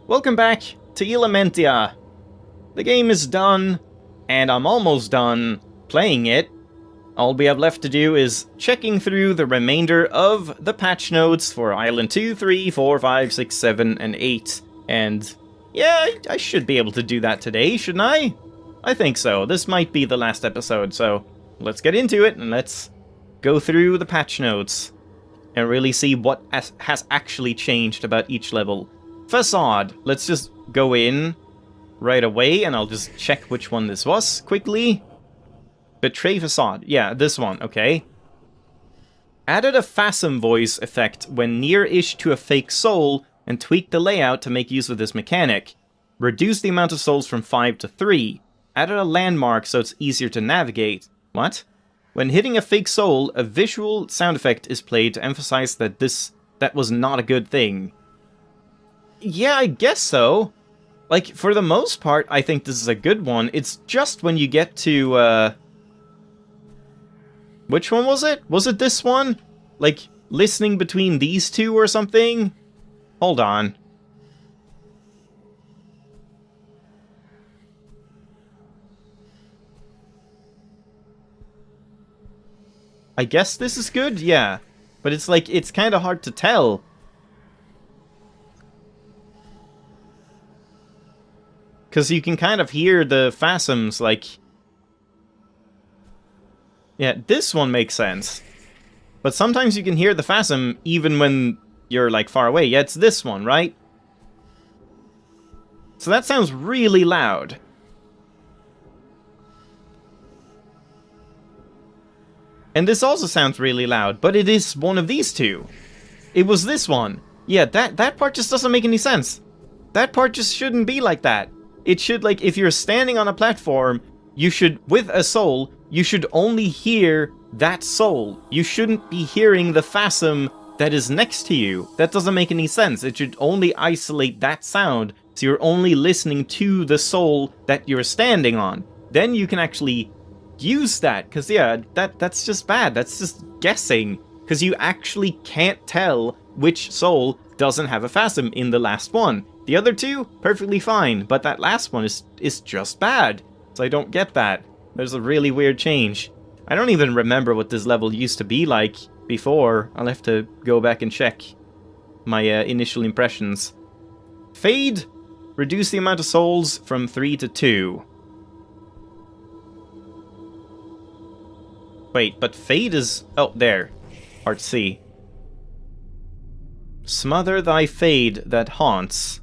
Welcome back to Ilamentia. The game is done, and I'm almost done playing it. All we have left to do is checking through the remainder of the patch notes for Island 2, 3, 4, 5, 6, 7, and 8. And yeah, I should be able to do that today, shouldn't I? I think so. This might be the last episode, so let's get into it and let's go through the patch notes and really see what has actually changed about each level. Facade. Let's just go in right away, and I'll just check which one this was quickly. Betray Facade. Yeah, this one, okay. Added a Phasm voice effect when near-ish to a fake soul, and tweaked the layout to make use of this mechanic. Reduced the amount of souls from 5 to 3. Added a landmark so it's easier to navigate. What? When hitting a fake soul, a visual sound effect is played to emphasize that that was not a good thing. Yeah, I guess so. Like, for the most part, I think this is a good one. It's just when you get to, which one was it? Was it this one? Like, listening between these two or something? Hold on. I guess this is good? Yeah. But it's like, it's kind of hard to tell. Because you can kind of hear the phasms, like... Yeah, this one makes sense. But sometimes you can hear the phasm even when you're, like, far away. Yeah, it's this one, right? So that sounds really loud. And this also sounds really loud, but it is one of these two. It was this one. Yeah, that part just doesn't make any sense. That part just shouldn't be like that. It should, like, if you're standing on a platform, you should, with a soul, you should only hear that soul. You shouldn't be hearing the phasm that is next to you. That doesn't make any sense. It should only isolate that sound, so you're only listening to the soul that you're standing on. Then you can actually use that, because, yeah, that's just bad. That's just guessing, because you actually can't tell which soul doesn't have a phasm in the last one. The other two, perfectly fine, but that last one is just bad. So I don't get that. There's a really weird change. I don't even remember what this level used to be like before. I'll have to go back and check my initial impressions. Fade. Reduce the amount of souls from 3 to 2. Wait, but Fade is... Oh, there. Part C. Smother thy fade that haunts.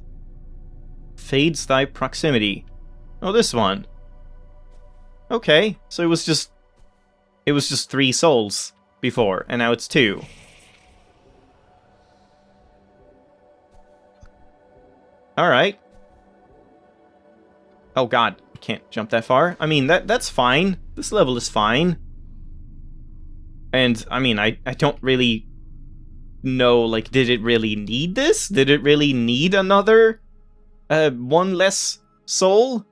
Fades thy proximity. Oh, this one. Okay, so it was just 3 souls before, and now it's 2. Alright. Oh god, I can't jump that far. I mean, that's fine. This level is fine. And, I mean, I don't really know, like, did it really need this? Did it really need another... one less soul?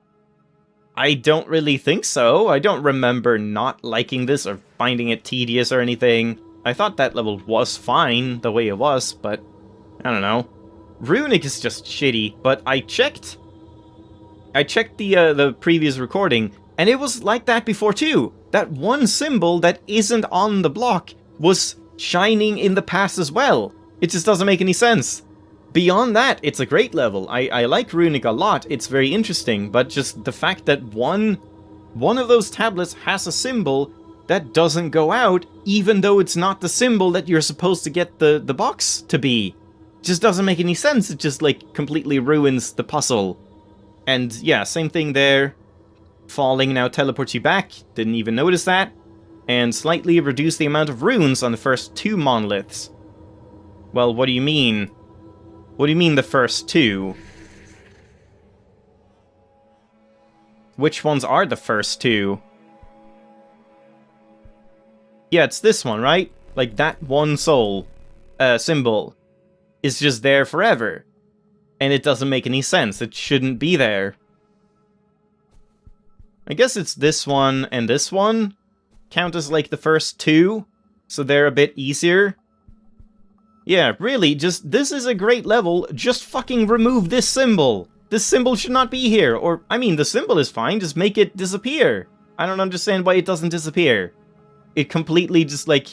I don't really think so. I don't remember not liking this or finding it tedious or anything. I thought that level was fine the way it was, but I don't know. Runic is just shitty, but I checked the previous recording, and it was like that before too. That one symbol that isn't on the block was shining in the past as well. It just doesn't make any sense. Beyond that, it's a great level. I like Runic a lot, it's very interesting, but just the fact that one of those tablets has a symbol that doesn't go out, even though it's not the symbol that you're supposed to get the box to be. Just doesn't make any sense, it just, like, completely ruins the puzzle. And yeah, same thing there. Falling now teleports you back, didn't even notice that. And slightly reduce the amount of runes on the first 2 monoliths. Well, what do you mean? What do you mean the first 2? Which ones are the first 2? Yeah, it's this one, right? Like, that one soul symbol is just there forever. And it doesn't make any sense. It shouldn't be there. I guess it's this one and this one count as, like, the first 2, so they're a bit easier. Yeah, really, just, this is a great level, just fucking remove this symbol! This symbol should not be here, or, I mean, the symbol is fine, just make it disappear. I don't understand why it doesn't disappear. It completely just, like...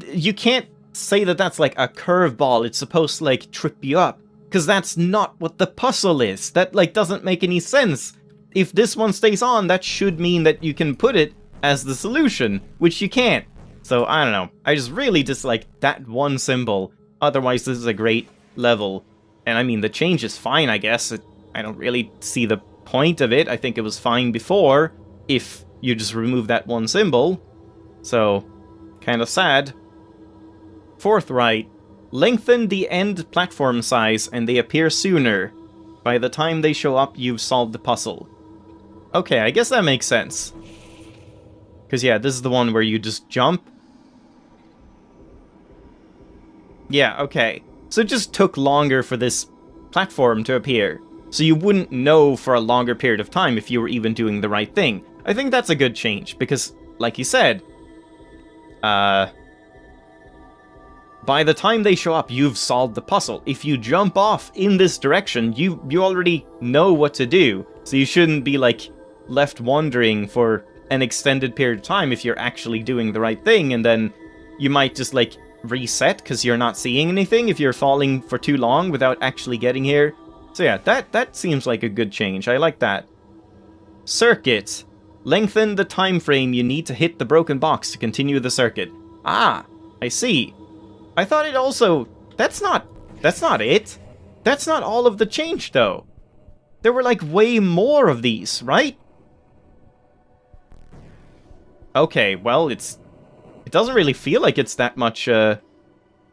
You can't say that that's, like, a curveball, it's supposed to, like, trip you up. Because that's not what the puzzle is. That, like, doesn't make any sense. If this one stays on, that should mean that you can put it as the solution, which you can't. So, I don't know. I just really dislike that one symbol. Otherwise, this is a great level. And I mean, the change is fine, I guess. I don't really see the point of it. I think it was fine before, if you just remove that one symbol. So, kind of sad. Fourth right. Lengthen the end platform size and they appear sooner. By the time they show up, you've solved the puzzle. Okay, I guess that makes sense. Because yeah, this is the one where you just jump. Yeah, okay. So it just took longer for this platform to appear. So you wouldn't know for a longer period of time if you were even doing the right thing. I think that's a good change, because, like you said, by the time they show up, you've solved the puzzle. If you jump off in this direction, you already know what to do. So you shouldn't be, like, left wondering for an extended period of time if you're actually doing the right thing, and then you might just, like, reset because you're not seeing anything if you're falling for too long without actually getting here. So yeah, that seems like a good change. I like that. Circuit. Lengthen the time frame you need to hit the broken box to continue the circuit. Ah, I see. I thought it also... That's not it. That's not all of the change, though. There were, like, way more of these, right? Okay, well, it doesn't really feel like it's that much,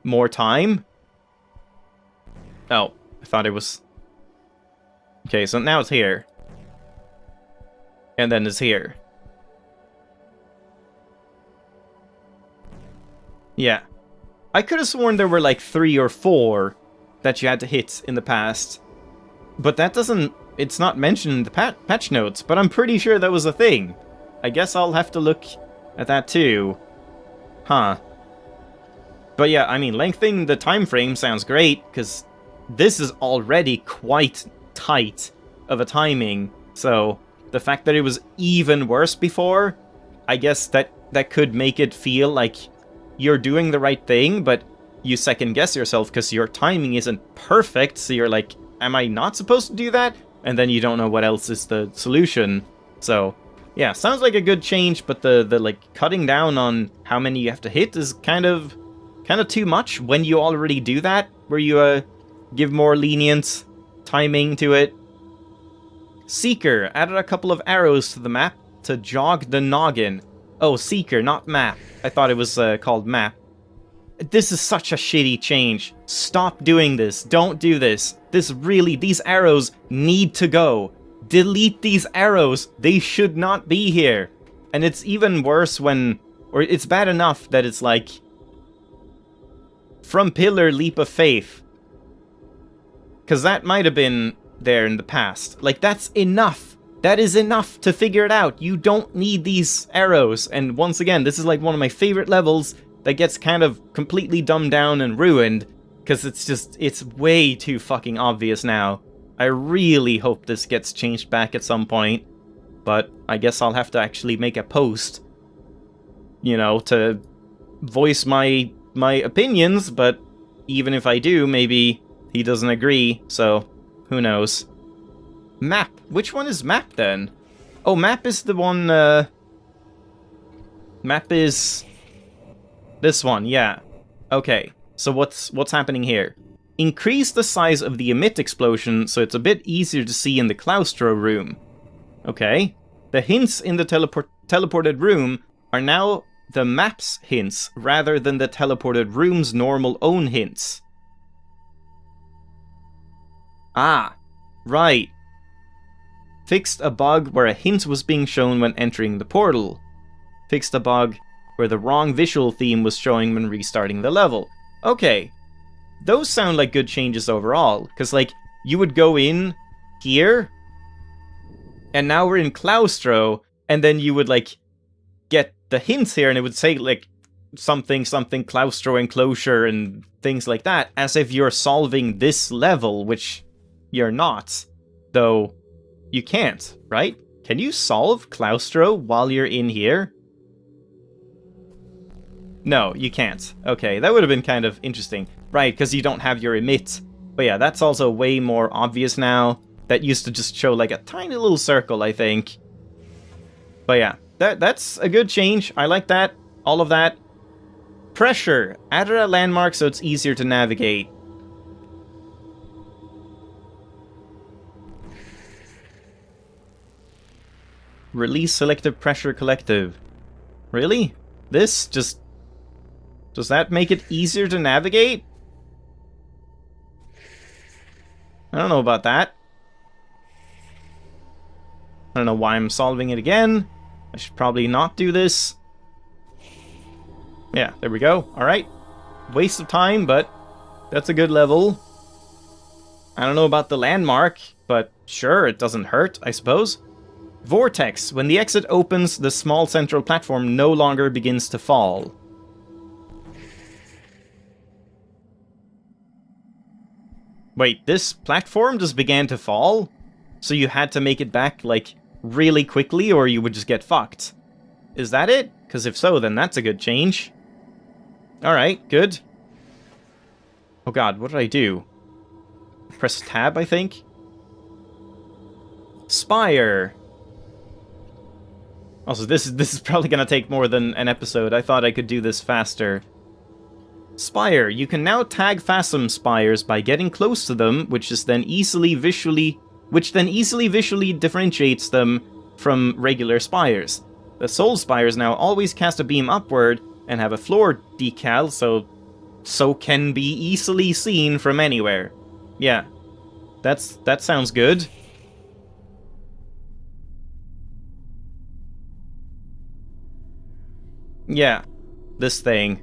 more time. Oh, I thought it was... Okay, so now it's here. And then it's here. Yeah. I could have sworn there were like 3 or 4 that you had to hit in the past. But that doesn't... It's not mentioned in the patch notes, but I'm pretty sure that was a thing. I guess I'll have to look at that too. Huh. But yeah, I mean, lengthening the time frame sounds great, because this is already quite tight of a timing. So the fact that it was even worse before, I guess that could make it feel like you're doing the right thing, but you second guess yourself because your timing isn't perfect, so you're like, am I not supposed to do that? And then you don't know what else is the solution. So yeah, sounds like a good change, but the like cutting down on how many you have to hit is kind of too much when you already do that, where you give more lenient timing to it. Seeker added a couple of arrows to the map to jog the noggin. Oh, Seeker, not map. I thought it was called map. This is such a shitty change. Stop doing this. Don't do this. These arrows need to go. Delete these arrows. They should not be here. And it's even worse when... Or it's bad enough that it's like... From pillar, leap of faith. Because that might have been there in the past. Like, that's enough. That is enough to figure it out. You don't need these arrows. And once again, this is like one of my favorite levels that gets kind of completely dumbed down and ruined. Because it's way too fucking obvious now. I really hope this gets changed back at some point. But I guess I'll have to actually make a post, you know, to voice my opinions, but even if I do, maybe he doesn't agree, so who knows. Map. Which one is map, then? Oh, map is the one, Map is... this one, yeah. Okay, so what's happening here? Increase the size of the emit explosion so it's a bit easier to see in the claustro room. Okay. The hints in the teleported room are now the map's hints, rather than the teleported room's normal own hints. Ah, right. Fixed a bug where a hint was being shown when entering the portal. Fixed a bug where the wrong visual theme was showing when restarting the level. Okay. Those sound like good changes overall, because, like, you would go in here, and now we're in Claustro, and then you would, like, get the hints here, and it would say, like, something claustro enclosure and things like that, as if you're solving this level, which you're not. Though, you can't, right? Can you solve claustro while you're in here? No, you can't. Okay, that would have been kind of interesting. Right, because you don't have your emit. But yeah, that's also way more obvious now. That used to just show like a tiny little circle, I think. But yeah, that's a good change. I like that. All of that. Pressure. Added a landmark so it's easier to navigate. Release selective pressure collective. Really? This just... Does that make it easier to navigate? I don't know about that. I don't know why I'm solving it again. I should probably not do this. Yeah, there we go. Alright. Waste of time, but that's a good level. I don't know about the landmark, but sure, it doesn't hurt, I suppose. Vortex. When the exit opens, the small central platform no longer begins to fall. Wait, this platform just began to fall? So you had to make it back, like, really quickly, or you would just get fucked? Is that it? Because if so, then that's a good change. Alright, good. Oh god, what did I do? Press tab, I think? Spire. Also, this is probably gonna take more than an episode. I thought I could do this faster. Spire. You can now tag Phasm spires by getting close to them, which then easily visually differentiates them from regular spires. The soul spires now always cast a beam upward and have a floor decal, so can be easily seen from anywhere. Yeah. That sounds good. Yeah. This thing.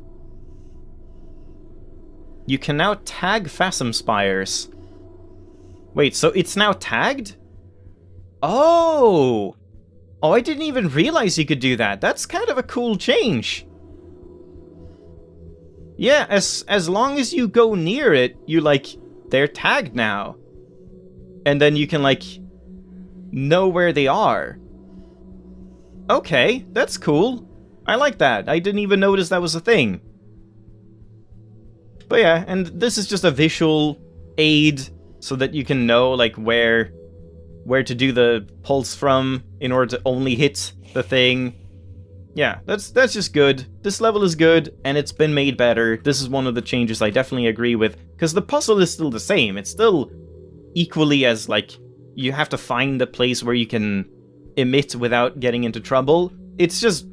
You can now tag Phasm spires. Wait, so it's now tagged? Oh! Oh, I didn't even realize you could do that. That's kind of a cool change. Yeah, as long as you go near it, they're tagged now. And then you can, know where they are. Okay, that's cool. I like that. I didn't even notice that was a thing. But yeah, and this is just a visual aid so that you can know, where to do the pulse from in order to only hit the thing. Yeah, that's just good. This level is good, and it's been made better. This is one of the changes I definitely agree with, because the puzzle is still the same. It's still equally as, you have to find the place where you can emit without getting into trouble. It's just...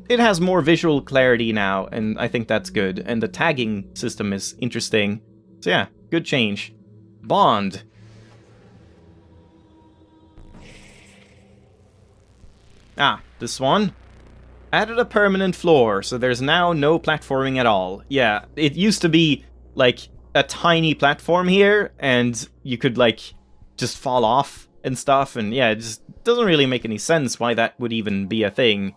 it has more visual clarity now, and I think that's good. And the tagging system is interesting. So yeah, good change. Bond. Ah, this one. Added a permanent floor, so there's now no platforming at all. Yeah, it used to be, a tiny platform here, and you could, just fall off and stuff, and yeah, it just doesn't really make any sense why that would even be a thing.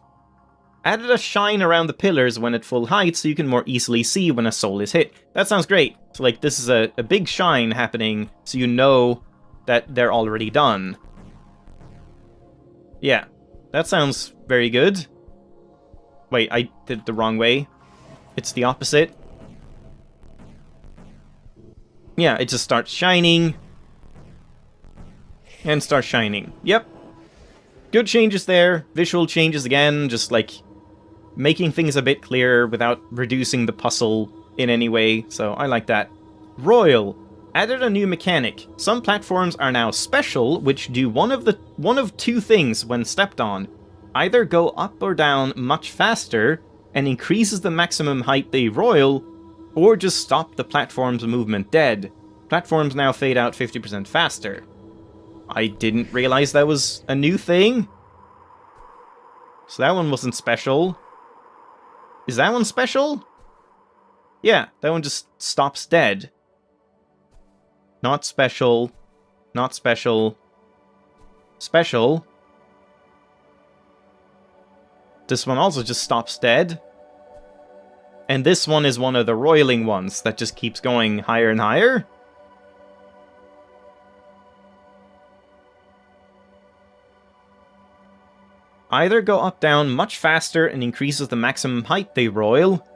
Added a shine around the pillars when at full height, so you can more easily see when a soul is hit. That sounds great. So, this is a big shine happening, so you know that they're already done. Yeah, that sounds very good. Wait, I did it the wrong way. It's the opposite. Yeah, it just starts shining. And starts shining. Yep. Good changes there. Visual changes again, just making things a bit clearer without reducing the puzzle in any way, so I like that. Royal. Added a new mechanic. Some platforms are now special, which do one of two things when stepped on. Either go up or down much faster, and increases the maximum height they royal, or just stop the platform's movement dead. Platforms now fade out 50% faster. I didn't realize that was a new thing. So that one wasn't special. Is that one special? Yeah, that one just stops dead. Not special. Not special. Special. This one also just stops dead. And this one is one of the roiling ones that just keeps going higher and higher. Either go up down much faster and increases the maximum height they roil.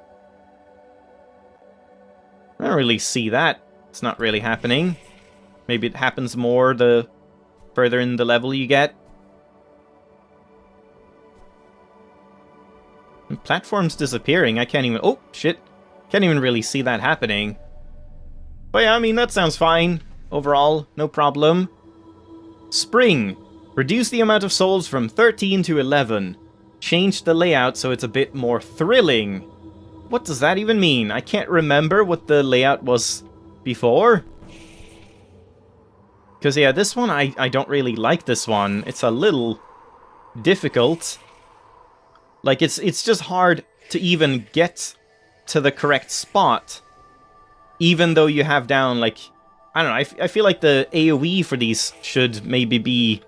I don't really see that. It's not really happening. Maybe it happens more the further in the level you get. And platform's disappearing. I can't even... Oh, shit. Can't even really see that happening. But yeah, I mean, that sounds fine. Overall, no problem. Spring. Reduce the amount of souls from 13 to 11. Change the layout so it's a bit more thrilling. What does that even mean? I can't remember what the layout was before. Because yeah, this one, I don't really like this one. It's a little difficult. Like, it's just hard to even get to the correct spot. Even though you have down, like... I don't know, I feel like the AoE for these should maybe be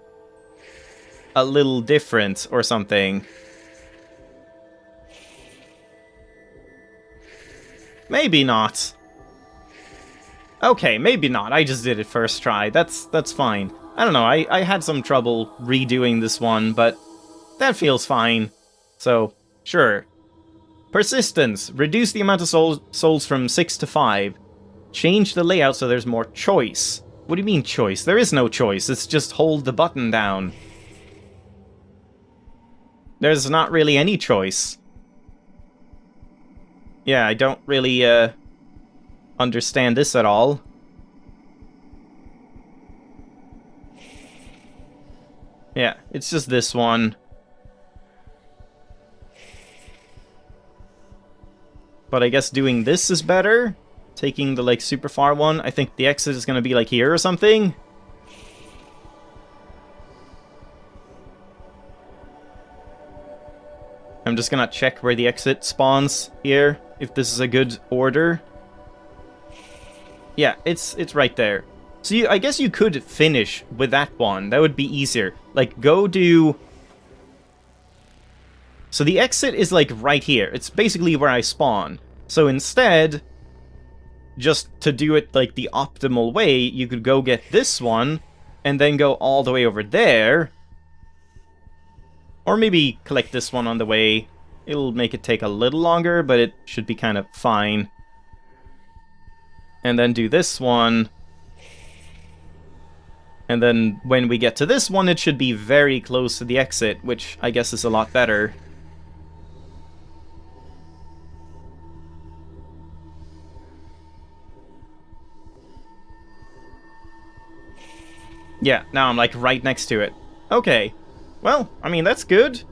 a little different or something. Maybe not. Okay, maybe not. I just did it first try. That's fine. I don't know, I had some trouble redoing this one, but that feels fine. So, sure. Persistence. Reduce the amount of souls from 6 to 5. Change the layout so there's more choice. What do you mean choice? There is no choice. It's just hold the button down. There's not really any choice. Yeah, I don't really understand this at all. Yeah, it's just this one. But I guess doing this is better. Taking the, like, super far one. I think the exit is gonna be, like, here or something. I'm just gonna check where the exit spawns here, if this is a good order. Yeah, it's right there. So I guess you could finish with that one. That would be easier. Like, go do... So the exit is, like, right here. It's basically where I spawn. So instead, just to do it, like, the optimal way, you could go get this one, and then go all the way over there. Or maybe collect this one on the way. It'll make it take a little longer, but it should be kind of fine. And then do this one. And then when we get to this one, it should be very close to the exit, which I guess is a lot better. Yeah, now I'm like right next to it. Okay. Well, I mean, that's good.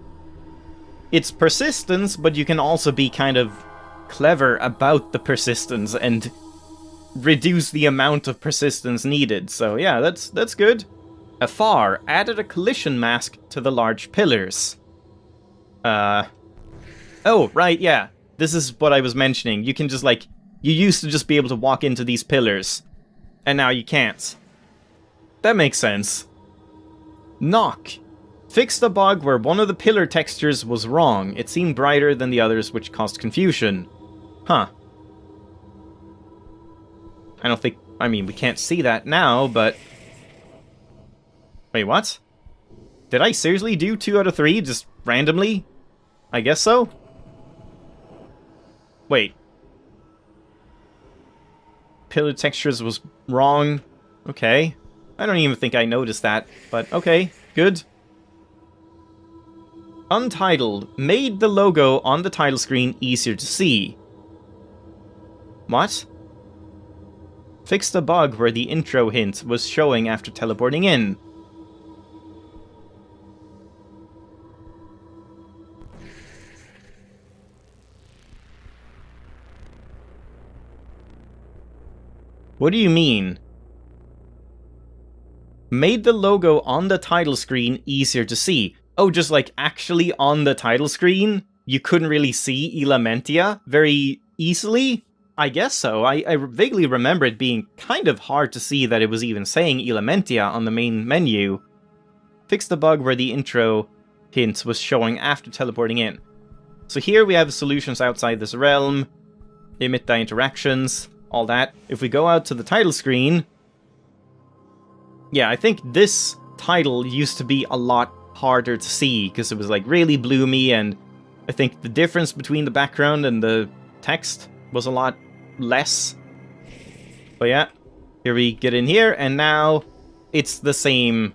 It's persistence, but you can also be kind of clever about the persistence and reduce the amount of persistence needed. So yeah, that's good. Afar added a collision mask to the large pillars. Oh, right, yeah. This is what I was mentioning. You can just, like... You used to just be able to walk into these pillars. And now you can't. That makes sense. Knock. Fixed a bug where one of the pillar textures was wrong. It seemed brighter than the others, which caused confusion. Huh. I don't think... I mean, we can't see that now, but... Wait, what? Did I seriously do 2 out of 3, just randomly? I guess so? Wait. Pillar textures was wrong. Okay. I don't even think I noticed that, but okay, good. Untitled. Made the logo on the title screen easier to see. What? Fixed a bug where the intro hint was showing after teleporting in. What do you mean? Made the logo on the title screen easier to see. Oh, just like actually on the title screen? You couldn't really see Ilamentia very easily? I guess so. I vaguely remember it being kind of hard to see that it was even saying Ilamentia on the main menu. Fixed the bug where the intro hint was showing after teleporting in. So here we have solutions outside this realm. emit die interactions, all that. If we go out to the title screen, yeah, I think this title used to be a lot harder to see because it was like really bloomy, and I think the difference between the background and the text was a lot less. But yeah, here we get in here, and now it's the same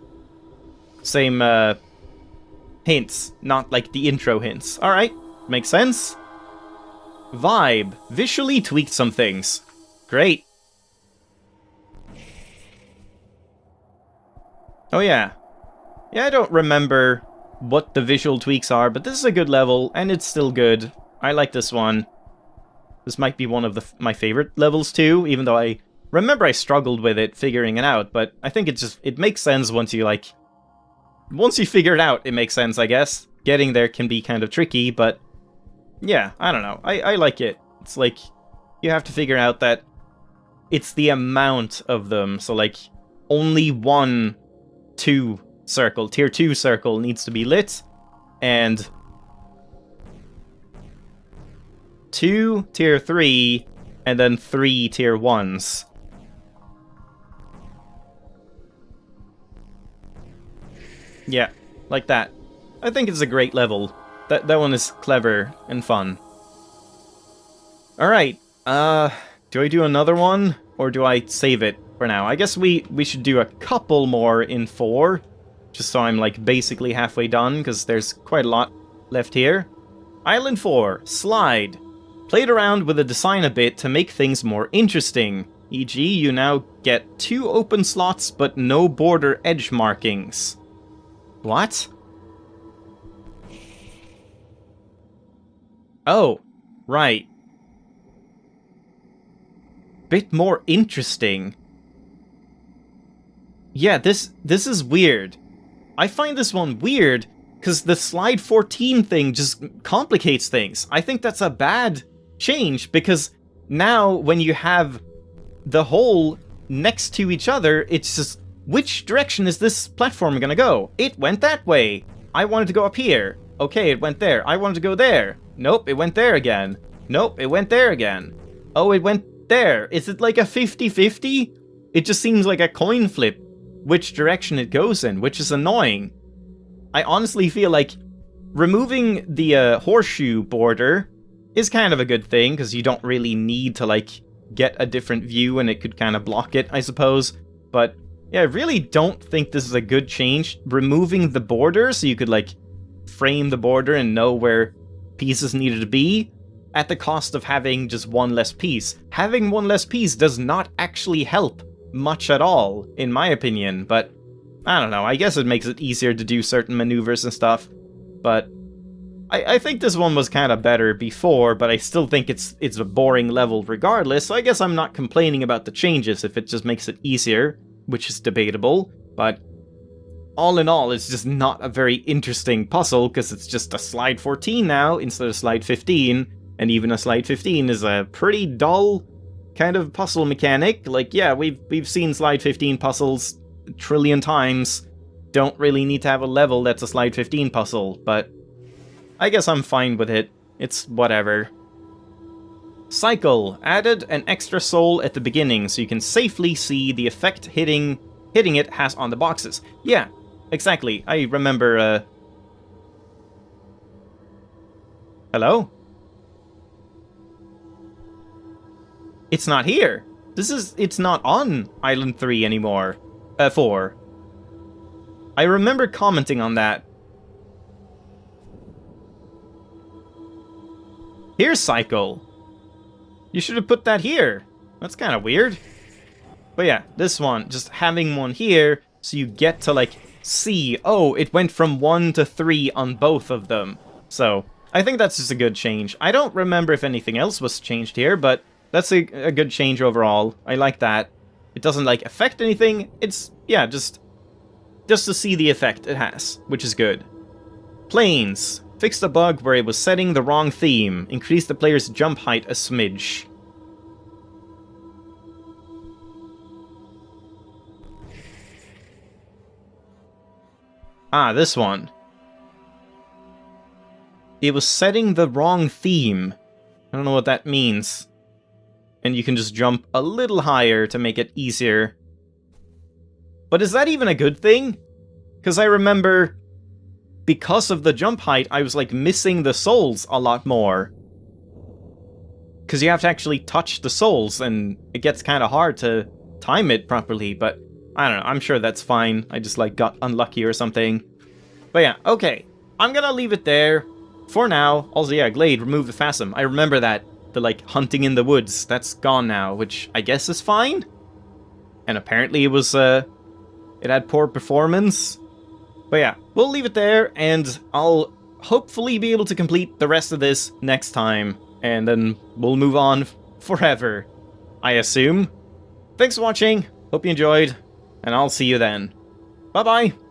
hints, not like the intro hints. Alright, makes sense. Vibe. Visually tweaked some things. Great. Oh yeah. Yeah, I don't remember what the visual tweaks are, but this is a good level, and it's still good. I like this one. This might be one of my favorite levels too, even though I remember I struggled with it, figuring it out, but I think it makes sense once you figure it out, it makes sense, I guess. Getting there can be kind of tricky, but yeah, I don't know. I like it. It's like, you have to figure out that it's the amount of them, so like, only one tier 2 circle needs to be lit, and 2 tier 3, and then 3 tier 1s. Yeah, like that. I think it's a great level. That one is clever and fun. Alright, do I do another one, or do I save it for now? I guess we should do a couple more in 4, just so I'm like basically halfway done, because there's quite a lot left here. Island 4, Slide. Played around with the design a bit to make things more interesting. E.g., you now get 2 open slots but no border edge markings. What? Oh, right. Bit more interesting. Yeah, this is weird. I find this one weird because the slide 14 thing just complicates things. I think that's a bad change, because now when you have the hole next to each other, it's just, which direction is this platform gonna go? It went that way. I wanted to go up here. Okay, it went there. I wanted to go there. Nope, it went there again. Nope, it went there again. Oh, it went there. Is it like a 50-50? It just seems like a coin flip which direction it goes in, which is annoying. I honestly feel like removing the horseshoe border is kind of a good thing, because you don't really need to, like, get a different view, and it could kind of block it, I suppose. But yeah, I really don't think this is a good change. Removing the border so you could, like, frame the border and know where pieces needed to be, at the cost of having just one less piece. Having one less piece does not actually help much at all, in my opinion, but I don't know, I guess it makes it easier to do certain maneuvers and stuff, but I think this one was kind of better before, but I still think it's a boring level regardless, so I guess I'm not complaining about the changes if it just makes it easier, which is debatable, but all in all, it's just not a very interesting puzzle, because it's just a slide 14 now instead of slide 15, and even a slide 15 is a pretty dull kind of puzzle mechanic. Like, yeah, we've seen slide 15 puzzles a trillion times. Don't really need to have a level that's a slide 15 puzzle, but I guess I'm fine with it. It's whatever. Cycle. Added an extra soul at the beginning so you can safely see the effect hitting it has on the boxes. Yeah, exactly. I remember, Hello? It's not here. It's not on Island 3 anymore. 4. I remember commenting on that. Here's Cycle. You should have put that here. That's kind of weird. But yeah, this one, just having one here, so you get to, like, see, oh, it went from 1 to 3 on both of them. So, I think that's just a good change. I don't remember if anything else was changed here, but that's a good change overall. I like that. It doesn't, like, affect anything. It's, yeah, just to see the effect it has, which is good. Planes. Fixed a bug where it was setting the wrong theme. Increased the player's jump height a smidge. Ah, this one. It was setting the wrong theme. I don't know what that means. and you can just jump a little higher to make it easier. But is that even a good thing? Because I remember, because of the jump height, I was like missing the souls a lot more. Because you have to actually touch the souls, and it gets kind of hard to time it properly, but I don't know, I'm sure that's fine. I just like got unlucky or something. But yeah, okay. I'm gonna leave it there for now. Also, yeah, Glade, remove the Phasm. I remember that. The like hunting in the woods, that's gone now, which I guess is fine. And apparently it was, it had poor performance. But yeah, we'll leave it there, and I'll hopefully be able to complete the rest of this next time. And then we'll move on forever, I assume. Thanks for watching, hope you enjoyed, and I'll see you then. Bye-bye!